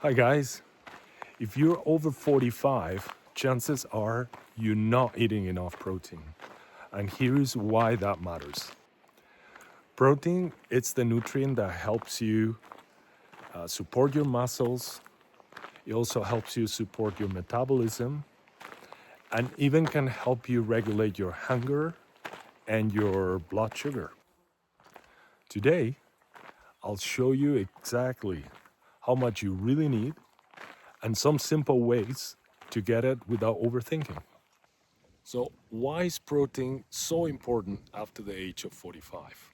Hi guys, if you're over 45, chances are you're not eating enough protein. And here's why that matters. Protein, it's the nutrient that helps you support your muscles. It also helps you support your metabolism and even can help you regulate your hunger and your blood sugar. Today, I'll show you exactly how much you really need and some simple ways to get it without overthinking. So, why is protein so important after the age of 45?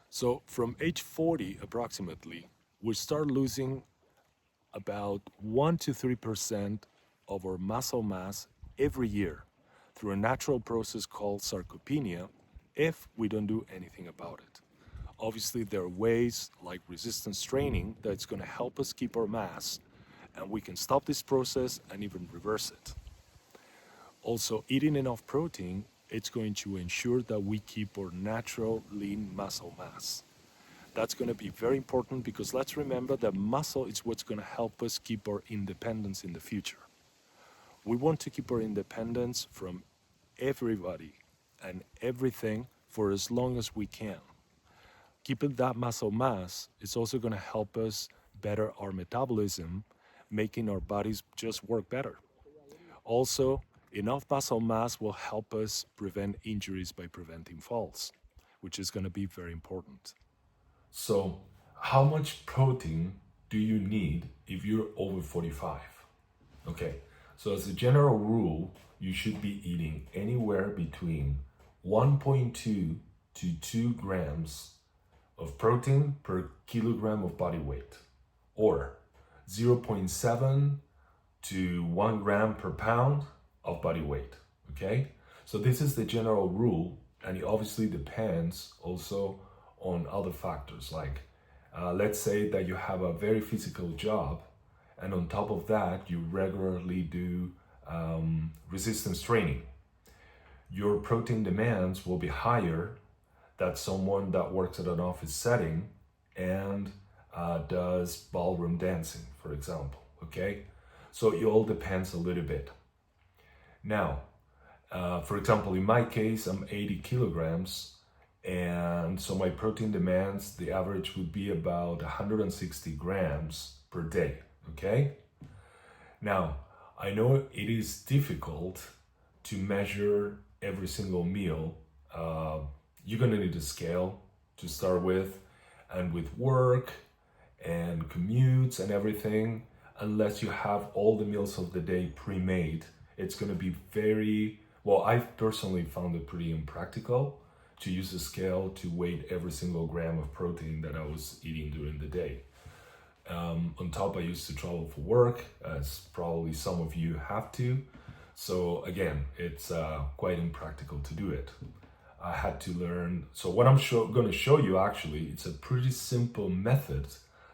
So, from age 40 approximately, we start losing about 1 to 3% of our muscle mass every year through a natural process called sarcopenia if we don't do anything about it. Obviously, there are ways like resistance training that's going to help us keep our mass, and we can stop this process and even reverse it. Also, eating enough protein, it's going to ensure that we keep our natural lean muscle mass. That's going to be very important because let's remember that muscle is what's going to help us keep our independence in the future. We want to keep our independence from everybody and everything for as long as we can. Keeping that muscle mass is also going to help us better our metabolism, making our bodies just work better. Also, enough muscle mass will help us prevent injuries by preventing falls, which is going to be very important. So, how much protein do you need if you're over 45? Okay, so as a general rule, you should be eating anywhere between 1.2 to 2 grams of protein per kilogram of body weight, or zero point 0.7 to 1 gram per pound of body weight. Okay, so this is the general rule, and it obviously depends also on other factors like let's say that you have a very physical job, and on top of that you regularly do resistance training. Your protein demands will be higher than someone that works at an office setting and does ballroom dancing, for example. Okay, so it all depends a little bit. Now, for example, in my case, I'm 80 kilograms, and so my protein demands, the average would be about 160 grams per day. Okay? Now, I know it is difficult to measure every single meal. You're gonna need a scale to start with, and with work and commutes and everything, unless you have all the meals of the day pre-made, it's going to be very well. I've personally found it pretty impractical to use a scale to weigh every single gram of protein that I was eating during the day. On top, I used to travel for work, as probably some of you have to. So again, it's quite impractical to do it. I had to learn. So what I'm going to show you, actually, it's a pretty simple method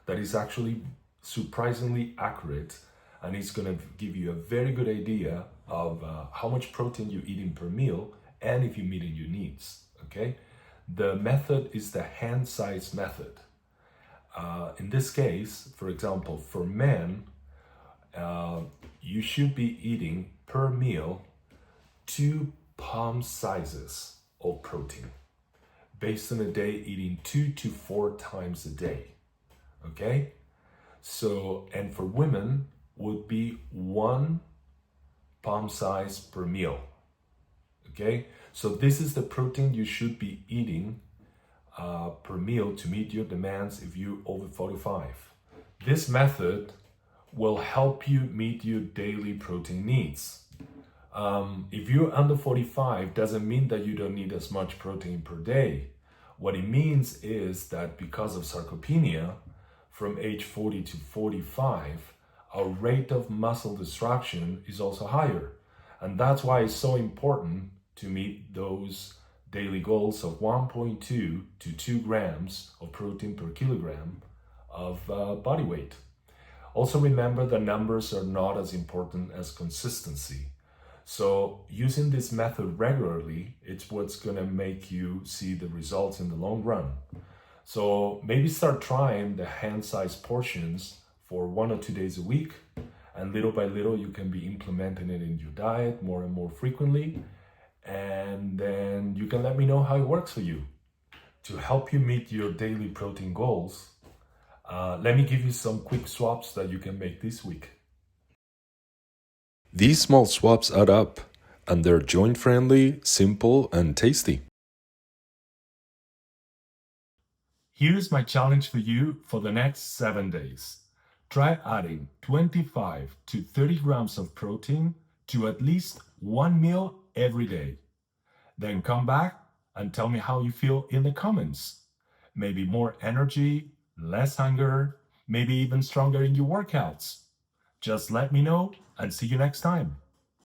that is actually surprisingly accurate, and it's going to give you a very good idea of how much protein you're eating per meal and if you're meeting your needs. Okay, the method is the hand size method. In this case, for example, for men, you should be eating per meal 2 palm sizes of protein based on a day eating 2 to 4 times a day. Okay, so, and for women would be 1 palm size per meal. Okay, so this is the protein you should be eating per meal to meet your demands if you're over 45. This method will help you meet your daily protein needs. If you're under 45, doesn't mean that you don't need as much protein per day. What it means is that because of sarcopenia, from age 40 to 45, our rate of muscle destruction is also higher. And that's why it's so important to meet those daily goals of 1.2 to 2 grams of protein per kilogram of body weight. Also remember that numbers are not as important as consistency. So using this method regularly, it's what's going to make you see the results in the long run. So maybe start trying the hand-sized portions for 1 or 2 days a week, and little by little you can be implementing it in your diet more and more frequently, and then you can let me know how it works for you. To help you meet your daily protein goals, let me give you some quick swaps that you can make this week. These small swaps add up, and they're joint friendly, simple, and tasty. Here's my challenge for you for the next 7 days. Try adding 25 to 30 grams of protein to at least one meal every day. Then come back and tell me how you feel in the comments. Maybe more energy, less hunger, maybe even stronger in your workouts. Just let me know and see you next time.